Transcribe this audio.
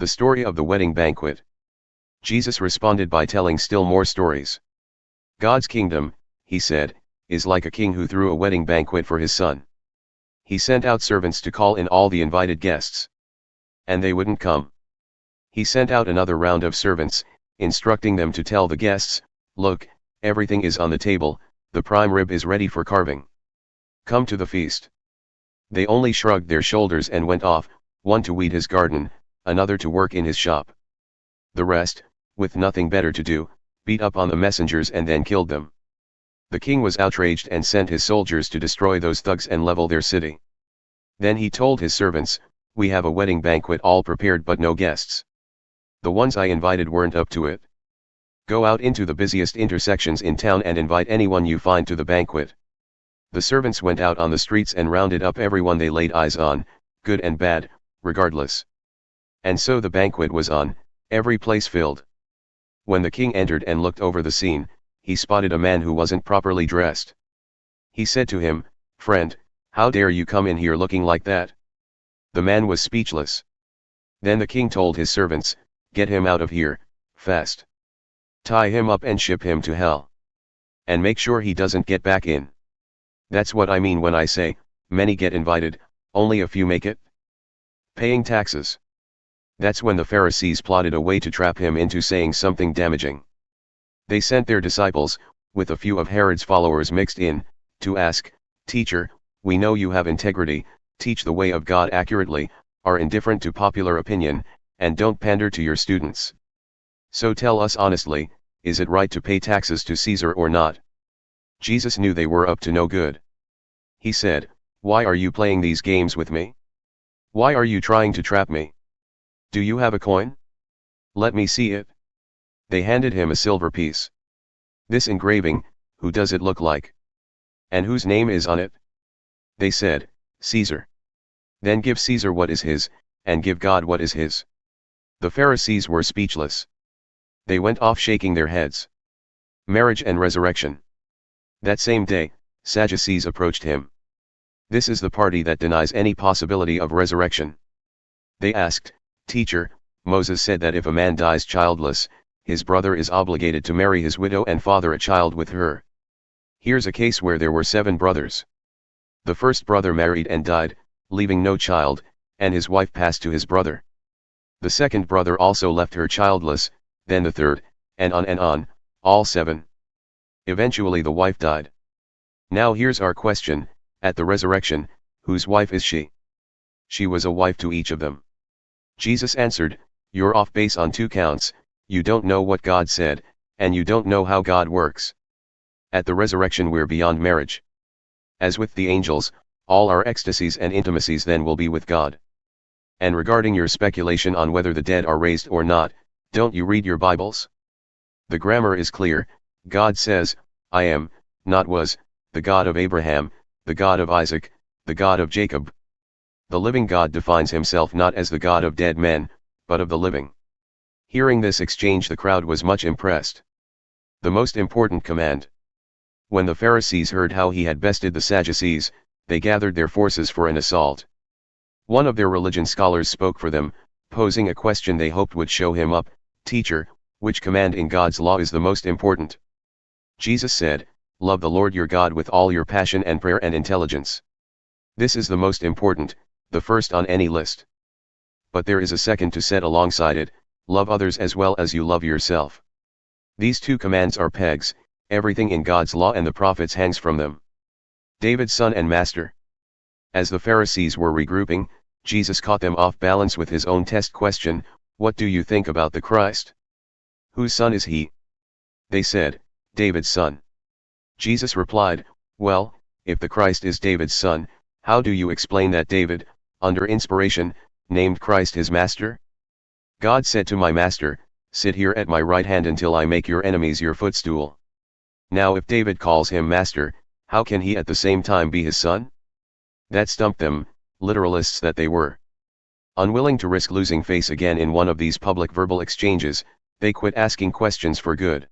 The story of the wedding banquet. Jesus responded by telling still more stories. God's kingdom, he said, is like a king who threw a wedding banquet for his son. He sent out servants to call in all the invited guests. And they wouldn't come. He sent out another round of servants, instructing them to tell the guests, "Look, everything is on the table, the prime rib is ready for carving. Come to the feast." They only shrugged their shoulders and went off, one to weed his garden, another to work in his shop. The rest, with nothing better to do, beat up on the messengers and then killed them. The king was outraged and sent his soldiers to destroy those thugs and level their city. Then he told his servants, "We have a wedding banquet all prepared but no guests. The ones I invited weren't up to it. Go out into the busiest intersections in town and invite anyone you find to the banquet." The servants went out on the streets and rounded up everyone they laid eyes on, good and bad, regardless. And so the banquet was on, every place filled. When the king entered and looked over the scene, he spotted a man who wasn't properly dressed. He said to him, "Friend, how dare you come in here looking like that?" The man was speechless. Then the king told his servants, "Get him out of here, fast. Tie him up and ship him to hell. And make sure he doesn't get back in." That's what I mean when I say, many get invited, only a few make it. Paying taxes. That's when the Pharisees plotted a way to trap him into saying something damaging. They sent their disciples, with a few of Herod's followers mixed in, to ask, "Teacher, we know you have integrity, teach the way of God accurately, are indifferent to popular opinion, and don't pander to your students. So tell us honestly, is it right to pay taxes to Caesar or not?" Jesus knew they were up to no good. He said, "Why are you playing these games with me? Why are you trying to trap me? Do you have a coin? Let me see it." They handed him a silver piece. "This engraving, who does it look like? And whose name is on it?" They said, "Caesar." "Then give Caesar what is his, and give God what is his." The Pharisees were speechless. They went off shaking their heads. Marriage and resurrection. That same day, Sadducees approached him. This is the party that denies any possibility of resurrection. They asked, "Teacher, Moses said that if a man dies childless, his brother is obligated to marry his widow and father a child with her. Here's a case where there were 7 brothers. The first brother married and died, leaving no child, and his wife passed to his brother. The second brother also left her childless, then the third, and on, all 7. Eventually the wife died. Now here's our question, at the resurrection, whose wife is she?" "She was a wife to each of them." Jesus answered, "You're off base on 2 counts, you don't know what God said, and you don't know how God works. At the resurrection we're beyond marriage. As with the angels, all our ecstasies and intimacies then will be with God. And regarding your speculation on whether the dead are raised or not, don't you read your Bibles? The grammar is clear. God says, 'I am, not was, the God of Abraham, the God of Isaac, the God of Jacob.' The living God defines himself not as the God of dead men, but of the living." Hearing this exchange, the crowd was much impressed. The most important command. When the Pharisees heard how he had bested the Sadducees, they gathered their forces for an assault. One of their religion scholars spoke for them, posing a question they hoped would show him up, "Teacher, which command in God's law is the most important?" Jesus said, "Love the Lord your God with all your passion and prayer and intelligence. This is the most important, the first on any list. But there is a second to set alongside it, love others as well as you love yourself. These 2 commands are pegs, everything in God's law and the prophets hangs from them." David's son and master. As the Pharisees were regrouping, Jesus caught them off balance with his own test question, "What do you think about the Christ? Whose son is he?" They said, "David's son." Jesus replied, "Well, if the Christ is David's son, how do you explain that David, under inspiration, named Christ his master? God said to my master, 'Sit here at my right hand until I make your enemies your footstool.' Now if David calls him master, how can he at the same time be his son?" That stumped them, literalists that they were. Unwilling to risk losing face again in one of these public verbal exchanges, they quit asking questions for good.